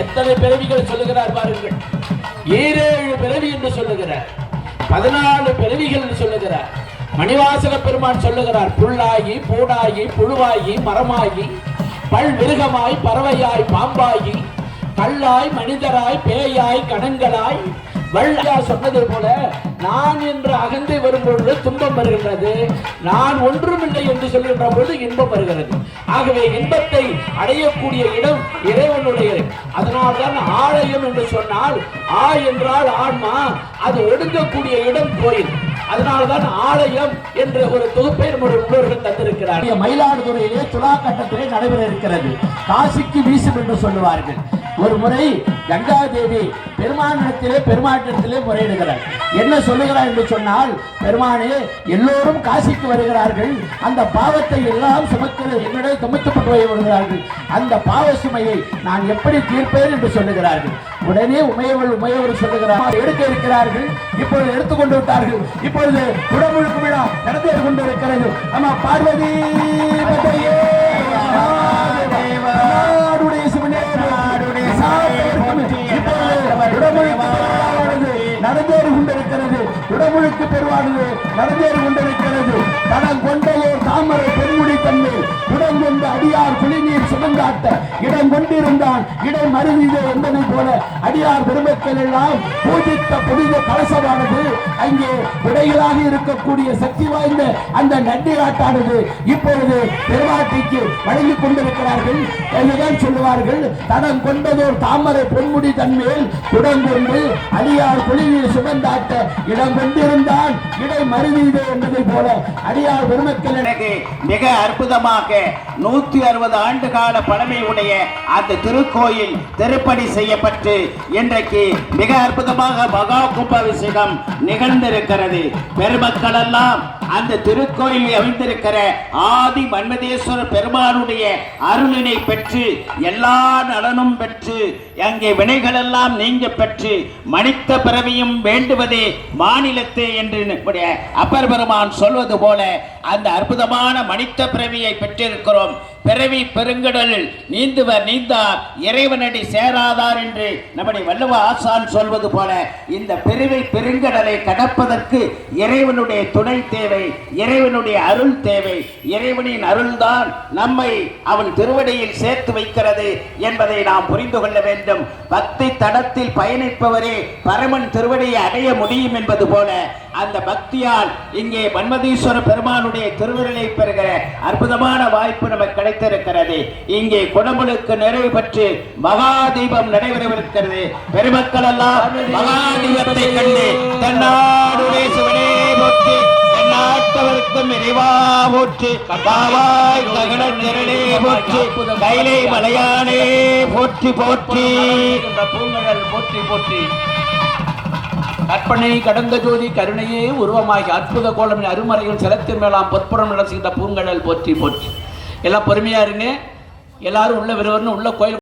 எத்தனை பிறவிகள் சொல்லுகிறார் பாருங்கள். 7 பிறவி என்று சொல்லுகிறார், 14 பிறவிகள் என்று சொல்லுகிறார். மணிவாசக பெருமான் சொல்லுகிறார், புல்லாகி பூடாகி புழுவாகி மரமாகி பல் மிருகமாய் பறவையாய் பாம்பாகி கல்லாய் மனிதராய் பேயாய் கணங்களாய் வள்ளையா சொன்னது போல நான் என்று அகந்தை வரும்பொழுது துன்பம் வருகின்றது, நான் ஒன்றுமில்லை என்று சொல்கின்ற பொழுது இன்பம் வருகிறது. ஆகவே இன்பத்தை அடையக்கூடிய இடம் இறைவனுடைய. அதனால்தான் ஆலயம் என்று சொன்னால் ஆ என்றால் ஆன்மா, அது ஒடுங்கக்கூடிய இடம் கோயில். அதனால்தான் ஆலயம் என்ற ஒரு தொகுப்பை நம்முடைய முன்னோர்கள் தந்திருக்கிறார். மயிலாடுதுறையிலே துலா கட்டத்திலே நடைபெற இருக்கிறது. காசிக்கு வீசும் என்று சொல்லுவார்கள். ஒரு முறை கங்காதேவி பெருமானிடத்திலே முறையிடுகிறார். என்ன சொல்லுகிறார் என்று சொன்னால், பெருமானே, எல்லோரும் காசிக்கு வருகிறார்கள், அந்த பாவத்தை எல்லாம் என்னிடம் சுமத்தப்பட்டு வருகிறார்கள், அந்த பாவ சுமையை நான் எப்படி தீர்ப்பேன் என்று சொல்லுகிறார்கள். உடனே உமையவர் சொல்லுகிறார், எடுக்க இருக்கிறார்கள், இப்பொழுது எடுத்துக்கொண்டு விட்டார்கள், இப்பொழுது குடமுழுக்கு விழா நடந்து கொண்டிருக்கிறது. ஆமா, பார்வதி நடந்தேறி கொண்டிருக்கிறது. உடமுழுக்கு பெருவானது நடந்தேறி கொண்டிருக்கிறது. தடம் கொண்டையோர் தாமரை பெருமுடி தன்மை இடம் கொண்ட அடியார் குளிநீர் சுமந்தாட்ட இடம் கொண்டிருந்தான் இடை மருதிதே என்பதை போல அடியார் பெருமக்கள் எல்லாம் பூஜித்த புனித கலசமானது அங்கே விடைகளாக இருக்கக்கூடிய சக்தி வாய்ந்த அந்த நன்றிகாட்டானது இப்பொழுது பெருமாட்டிக்கு வழங்கிக் கொண்டிருக்கிறார்கள். என்றுதான் சொல்லுவார்கள், தடம் கொண்டதோர் தாமரை பொன்முடி தன்மேல் குடங்கொண்டு அடியார் குளிநீர் சுமந்தாட்ட இடம் கொண்டிருந்தான் இடை மருதிதே என்பதை போல அடியார் பெருமக்கள் மிக அற்புதமாக 160 ஆண்டு கால பழமையுடைய அந்த திருக்கோயில் திருப்பணி செய்யப்பட்டு இன்றைக்கு மிக அற்புதமாக மகா கும்பாபிஷேகம் நிகழ்ந்திருக்கிறது. பெருமக்கள் எல்லாம் அந்த திருக்கோயிலில் அமைந்திருக்கிற ஆதி மன்மதேஸ்வரர் பெருமானுடைய அருளினை பெற்று எல்லா நலனும் பெற்று அங்கே வினைகள் எல்லாம் நீங்க பெற்று மனித பிறவியும் வேண்டுவதே மாநிலத்தே என்று அப்பர் பெருமான் சொல்வது போல அந்த அற்புதமான மனித பிறவியை பெற்றிருக்கிறோம். பிறவி பெருங்கடலில் நீந்துவர் நீந்தார் இறைவனடி சேராதார் என்று நம்முடைய வள்ளுவ ஆசான் சொல்வது போல இந்த பிறவி பெருங்கடலை கடப்பதற்கு இறைவனுடைய துணை தேவை, இறைவனுடைய அருள் தேவை. இறைவனின் அருள்தான் நம்மை அவன் திருவடியில் சேர்த்து வைக்கிறது என்பதை நாம் புரிந்து கொள்ள வேண்டும். பக்தி தடத்தில் பயணிப்பவரே பரமன் திருவடியை அடைய முடியும் என்பது போல அந்த பக்தியால் இங்கே மன்மதீஸ்வர பெருமானுடைய திருவருளை பெறுகிற அற்புதமான வாய்ப்பு நமக்கு கிடைத்திருக்கிறது. இங்கே குடமுழுக்கு நிறைவு பெற்று மகாதீபம் நடைபெறவிருக்கிறது. பெருமக்கள் எல்லாம் மகாதீபத்தை கண்டு தன்னாடுடைய சிவனே போற்றி, நாட்டவருக்கும் இறைவா போற்றி, காவாய் ககன திரளே போற்றி, கைலை மலையானே போற்றி போற்றி, பூங்கடல் போற்றி போற்றி, கற்பனை கடந்த ஜோதி கருணையே உருவமாகி அற்புத கோலம் அருமறைகள் செலத்தின் மேலாம் பொற்புறம் நடத்துகின்ற பூங்கடல் போற்றி போற்றி. எல்லாம் பொறுமையா இருங்க. எல்லாரும் உள்ள வருவர்னு உள்ள கோயில்